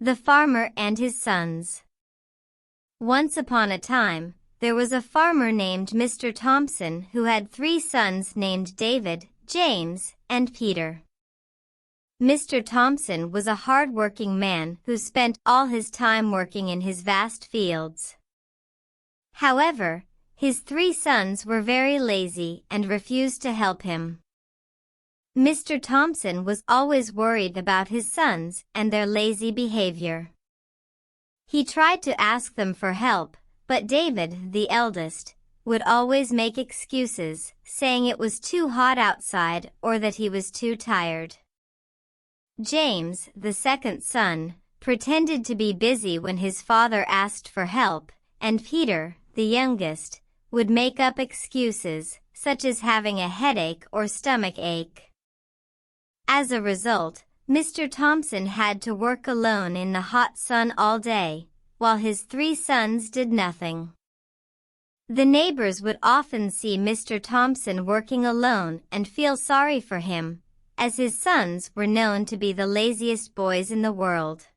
The Farmer and His Sons. Once upon a time, there was a farmer named Mr. Thompson who had 3 sons named David, James, and Peter. Mr. Thompson was a hard-working man who spent all his time working in his vast fields. However, his 3 sons were very lazy and refused to help him. Mr. Thompson was always worried about his sons and their lazy behavior. He tried to ask them for help, but David, the eldest, would always make excuses, saying it was too hot outside or that he was too tired. James, the second son, pretended to be busy when his father asked for help, and Peter, the youngest, would make up excuses, such as having a headache or stomach ache. As a result, Mr. Thompson had to work alone in the hot sun all day, while his 3 sons did nothing. The neighbors would often see Mr. Thompson working alone and feel sorry for him, as his sons were known to be the laziest boys in the world.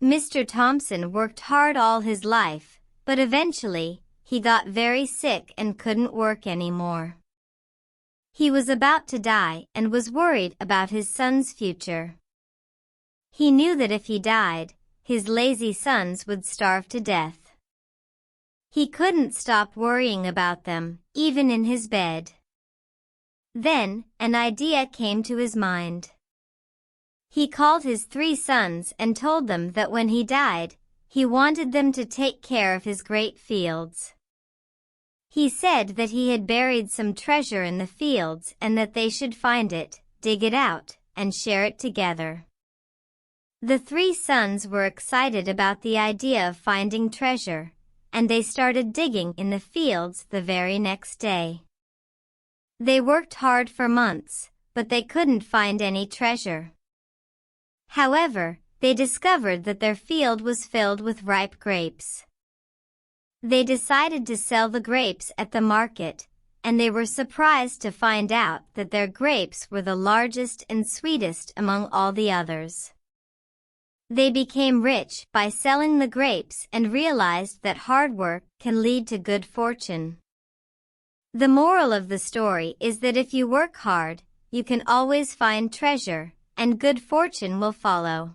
Mr. Thompson worked hard all his life, but eventually, he got very sick and couldn't work anymore. He was about to die and was worried about his son's future. He knew that if he died, his lazy sons would starve to death. He couldn't stop worrying about them, even in his bed. Then, an idea came to his mind. He called his 3 sons and told them that when he died, he wanted them to take care of his great fields. He said that he had buried some treasure in the fields and that they should find it, dig it out, and share it together. The 3 sons were excited about the idea of finding treasure, and they started digging in the fields the very next day. They worked hard for months, but they couldn't find any treasure. However, they discovered that their field was filled with ripe grapes. They decided to sell the grapes at the market, and they were surprised to find out that their grapes were the largest and sweetest among all the others. They became rich by selling the grapes and realized that hard work can lead to good fortune. The moral of the story is that if you work hard, you can always find treasure, and good fortune will follow.